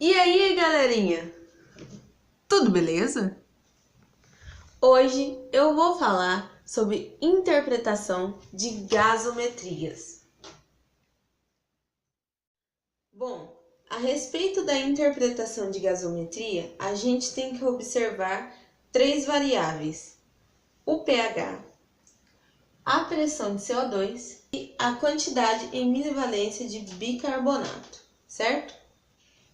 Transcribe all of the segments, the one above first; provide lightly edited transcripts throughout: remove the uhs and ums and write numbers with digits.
E aí, galerinha? Tudo beleza? Hoje eu vou falar sobre interpretação de gasometrias. Bom, a respeito da interpretação de gasometria, a gente tem que observar três variáveis: o pH, a pressão de CO2 e a quantidade em milivalência de bicarbonato, certo?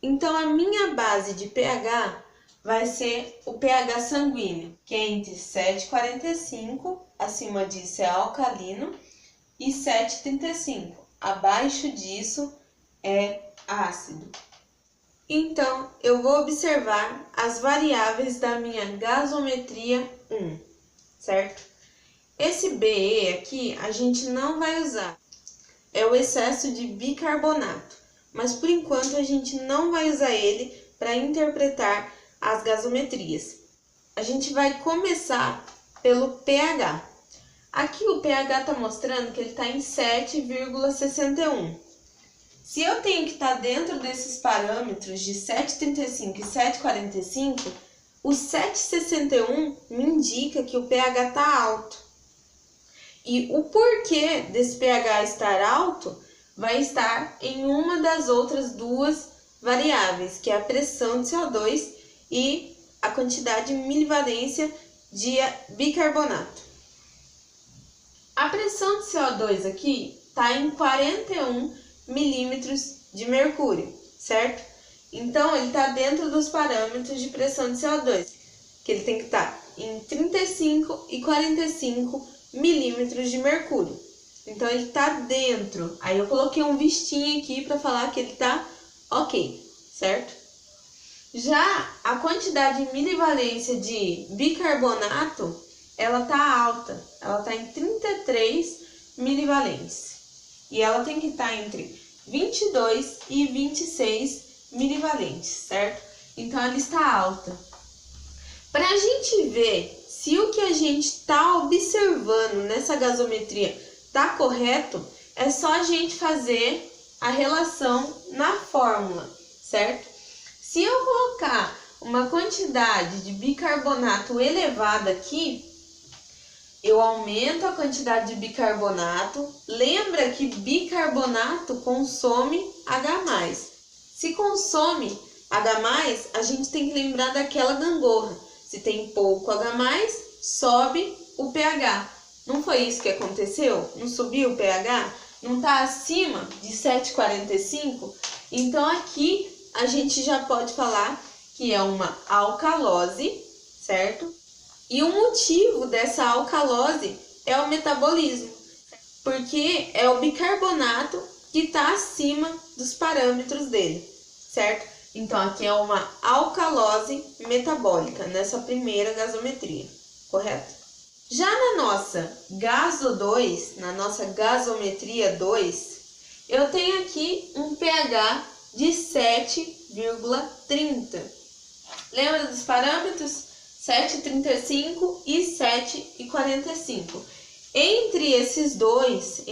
Então, a minha base de pH vai ser o pH sanguíneo, que é entre 7,45, acima disso é alcalino, e 7,35. Abaixo disso é ácido. Então, eu vou observar as variáveis da minha gasometria 1, certo? Esse BE aqui a gente não vai usar, é o excesso de bicarbonato, mas por enquanto a gente não vai usar ele para interpretar as gasometrias. A gente vai começar pelo pH. Aqui o pH está mostrando que ele está em 7,61. Se eu tenho que estar dentro desses parâmetros de 7,35 e 7,45, o 7,61 me indica que o pH está alto. E o porquê desse pH estar alto vai estar em uma das outras duas variáveis, que é a pressão de CO2 e a quantidade de milivalência de bicarbonato. A pressão de CO2 aqui está em 41 milímetros de mercúrio, certo? Então, ele está dentro dos parâmetros de pressão de CO2, que ele tem que estar em 35 e 45 milímetros de mercúrio. Então, ele está dentro. Aí, eu coloquei um vistinho aqui para falar que ele está ok, certo? Já a quantidade de milivalência de bicarbonato, ela está alta. Ela está em 33 milivalentes. E ela tem que estar entre 22 e 26 milivalentes, certo? Então, ela está alta. Para a gente ver se o que a gente está observando nessa gasometria está correto, é só a gente fazer a relação na fórmula, certo? Se eu colocar uma quantidade de bicarbonato elevada aqui, eu aumento a quantidade de bicarbonato. Lembra que bicarbonato consome H+. Se consome H+, a gente tem que lembrar daquela gangorra. Se tem pouco H+, sobe o pH. Não foi isso que aconteceu? Não subiu o pH? Não está acima de 7,45? Então, aqui a gente já pode falar que é uma alcalose, certo? E o motivo dessa alcalose é o metabolismo, porque é o bicarbonato que está acima dos parâmetros dele, certo? Então, aqui é uma alcalose metabólica, nessa primeira gasometria, correto? Já na nossa gaso 2, na nossa gasometria 2, eu tenho aqui um pH de 7,30. Lembra dos parâmetros? 7,35 e 7,45. Entre esses dois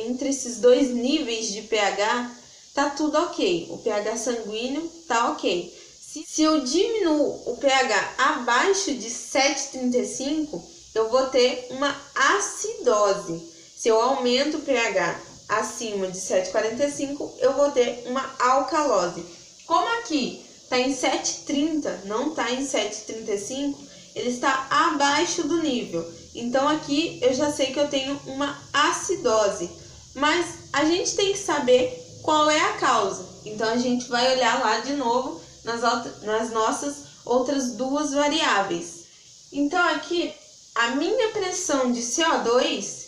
níveis de pH, tá tudo ok. O pH sanguíneo tá ok. Se eu diminuo o pH abaixo de 7,35, eu vou ter uma acidose. Se eu aumento o pH acima de 7,45, eu vou ter uma alcalose. Como aqui está em 7,30, não está em 7,35, ele está abaixo do nível. Então, aqui eu já sei que eu tenho uma acidose. Mas a gente tem que saber qual é a causa. Então, a gente vai olhar lá de novo nas nossas outras duas variáveis. Então, aqui, a minha pressão de CO2,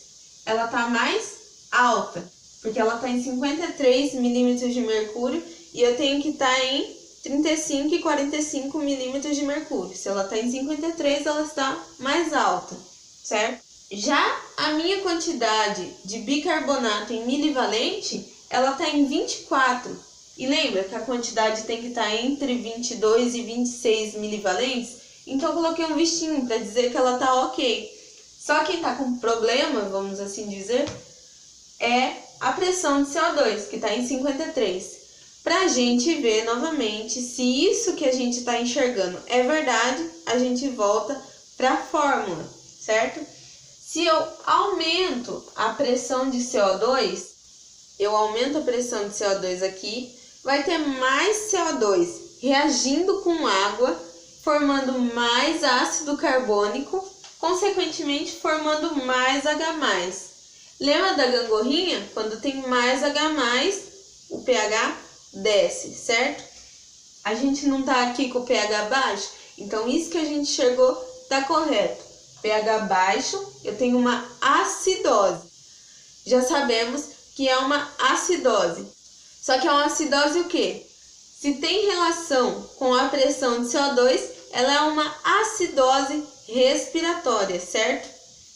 ela está mais alta, porque ela está em 53 milímetros de mercúrio e eu tenho que estar em 35 e 45 milímetros de mercúrio. Se ela está em 53, ela está mais alta, certo? Já a minha quantidade de bicarbonato em milivalente, ela está em 24. E lembra que a quantidade tem que estar entre 22 e 26 milivalentes? Então, eu coloquei um vistinho para dizer que ela está ok. Só quem está com problema, vamos assim dizer, é a pressão de CO2, que está em 53. Para a gente ver novamente se isso que a gente está enxergando é verdade, a gente volta para a fórmula, certo? Se eu aumento a pressão de CO2, eu aumento a pressão de CO2 aqui, vai ter mais CO2 reagindo com água, formando mais ácido carbônico, consequentemente formando mais H+. Lembra da gangorrinha? Quando tem mais H+, o pH desce, certo? A gente não tá aqui com o pH baixo, então isso que a gente enxergou tá correto. pH baixo, eu tenho uma acidose. Já sabemos que é uma acidose. Só que é uma acidose o quê? Se tem relação com a pressão de CO2, ela é uma acidose respiratória, certo?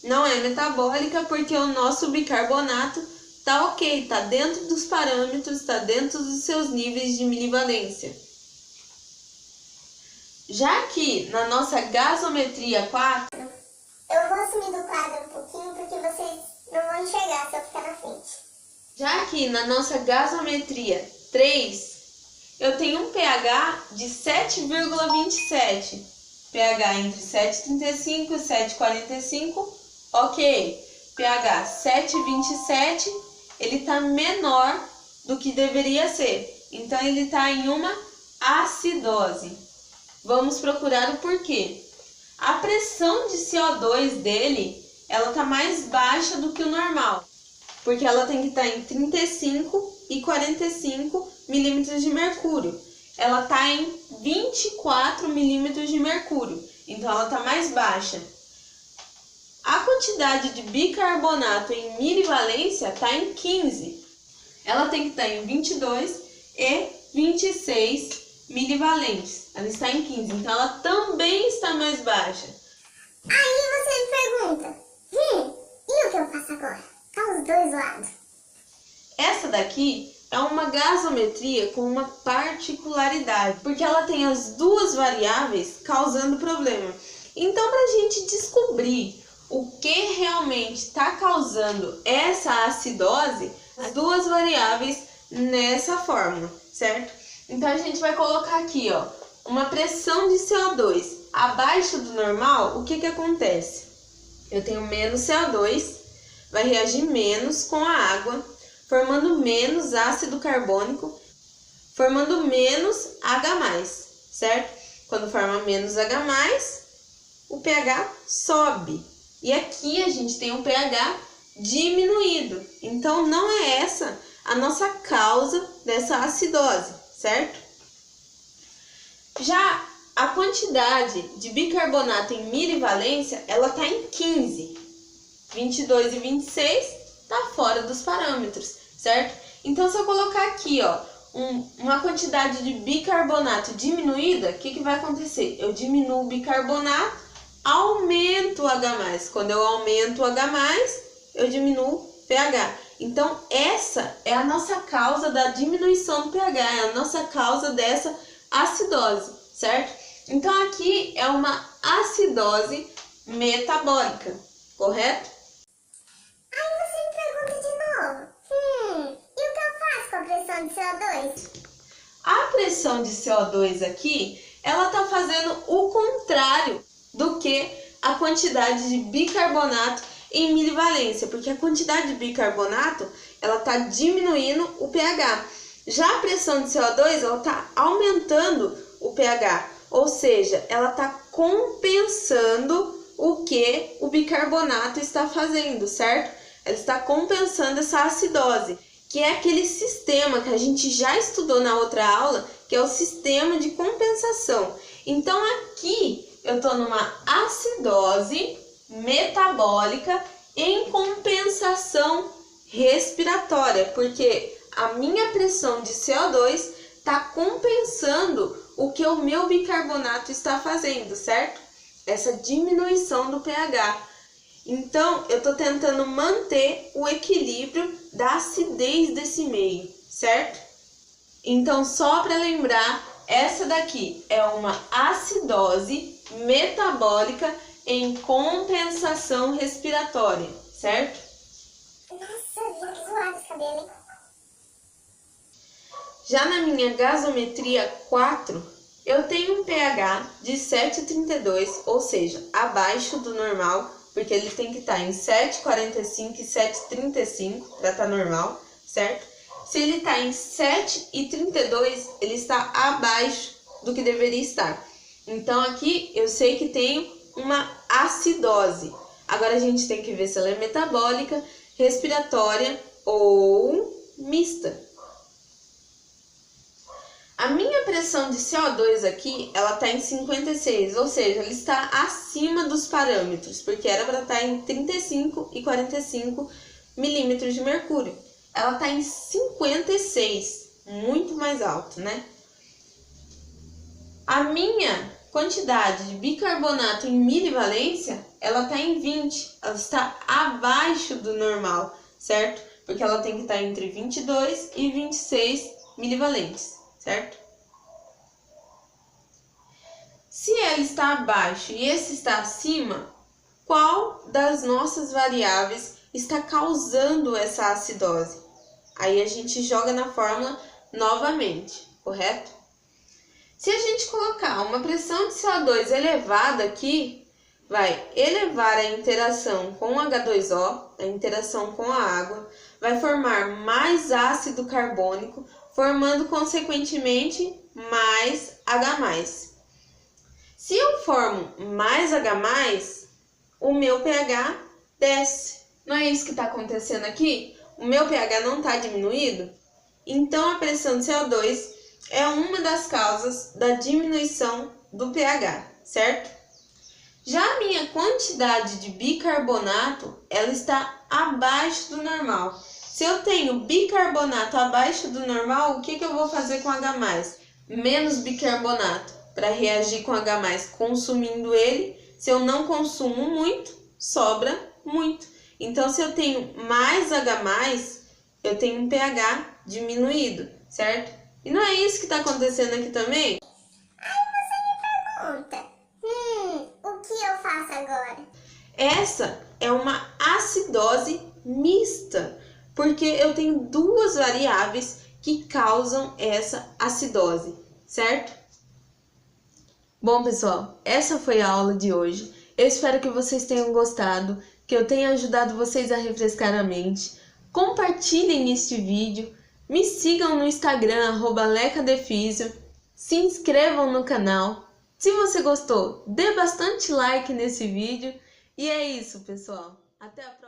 Não é metabólica porque o nosso bicarbonato tá ok, tá dentro dos parâmetros, tá dentro dos seus níveis de milivalência. Já que na nossa gasometria 4, eu vou sumir do quadro um pouquinho porque vocês não vão enxergar se eu ficar na frente. Já que na nossa gasometria 3, eu tenho um pH de 7,27. pH entre 7,35 e 7,45, ok. pH 7,27, ele está menor do que deveria ser. Então, ele está em uma acidose. Vamos procurar o porquê. A pressão de CO2 dele, ela está mais baixa do que o normal. Porque ela tem que estar em 35 e 45 milímetros de mercúrio. Ela está em 24 milímetros de mercúrio. Então, ela está mais baixa. A quantidade de bicarbonato em milivalência está em 15. Ela tem que estar em 22 e 26 milivalentes. Ela está em 15, então ela também está mais baixa. Aí você me pergunta, e o que eu faço agora? Tá os dois lados. Essa daqui é uma gasometria com uma particularidade, porque ela tem as duas variáveis causando problema. Então, para a gente descobrir o que realmente está causando essa acidose, as duas variáveis nessa fórmula, certo? Então, a gente vai colocar aqui, ó, uma pressão de CO2 abaixo do normal. O que acontece? Eu tenho menos CO2, vai reagir menos com a água, formando menos ácido carbônico, formando menos H+, certo? Quando forma menos H+, o pH sobe. E aqui a gente tem um pH diminuído. Então, não é essa a nossa causa dessa acidose, certo? Já a quantidade de bicarbonato em milivalência, ela está em 15. 22 e 26 está fora dos parâmetros, certo? Então, se eu colocar aqui, ó, uma quantidade de bicarbonato diminuída, o que vai acontecer? Eu diminuo o bicarbonato, aumento o H+. Quando eu aumento o H+, eu diminuo o pH. Então, essa é a nossa causa da diminuição do pH, é a nossa causa dessa acidose, certo? Então, aqui é uma acidose metabólica, correto? Aí você me pergunta de novo, e o que eu faço com a pressão de CO2? A pressão de CO2 aqui, ela está fazendo o contrário do que a quantidade de bicarbonato em milivalência, porque a quantidade de bicarbonato, ela está diminuindo o pH. Já a pressão de CO2, ela está aumentando o pH, ou seja, ela está compensando o que o bicarbonato está fazendo, certo? Ela está compensando essa acidose, que é aquele sistema que a gente já estudou na outra aula, que é o sistema de compensação. Então, aqui eu estou numa acidose metabólica em compensação respiratória, porque a minha pressão de CO2 está compensando o que o meu bicarbonato está fazendo, certo? Essa diminuição do pH. Então, eu estou tentando manter o equilíbrio da acidez desse meio, certo? Então, só para lembrar, essa daqui é uma acidose metabólica em compensação respiratória, certo? Nossa, que zoado esse cabelo, hein? Já na minha gasometria 4, eu tenho um pH de 7,32, ou seja, abaixo do normal, porque ele tem que estar em 7,45 e 7,35 para estar normal, certo? Se ele está em 7,32, ele está abaixo do que deveria estar. Então aqui eu sei que tenho uma acidose. Agora a gente tem que ver se ela é metabólica, respiratória ou mista. A minha pressão de CO2 aqui, ela está em 56, ou seja, ela está acima dos parâmetros, porque era para estar em 35 e 45 milímetros de mercúrio. Ela está em 56, muito mais alto, né? A minha quantidade de bicarbonato em milivalência, ela está em 20, ela está abaixo do normal, certo? Porque ela tem que estar entre 22 e 26 milivalentes, certo? Se ela está abaixo e esse está acima, qual das nossas variáveis está causando essa acidose? Aí a gente joga na fórmula novamente, correto? Se a gente colocar uma pressão de CO2 elevada aqui, vai elevar a interação com o H2O, a interação com a água, vai formar mais ácido carbônico, formando consequentemente mais H+. Se eu formo mais H+, o meu pH desce. Não é isso que está acontecendo aqui? O meu pH não está diminuído? Então a pressão de CO2 é uma das causas da diminuição do pH, certo? Já a minha quantidade de bicarbonato, ela está abaixo do normal. Se eu tenho bicarbonato abaixo do normal, o que eu vou fazer com H+? Menos bicarbonato para reagir com H+, consumindo ele. Se eu não consumo muito, sobra muito. Então, se eu tenho mais H+, eu tenho um pH diminuído, certo? E não é isso que está acontecendo aqui também? Aí você me pergunta, o que eu faço agora? Essa é uma acidose mista, porque eu tenho duas variáveis que causam essa acidose, certo? Bom, pessoal, essa foi a aula de hoje. Eu espero que vocês tenham gostado, que eu tenha ajudado vocês a refrescar a mente. Compartilhem este vídeo, me sigam no Instagram, @lecadefisio, se inscrevam no canal. Se você gostou, dê bastante like nesse vídeo. E é isso, pessoal. Até a próxima.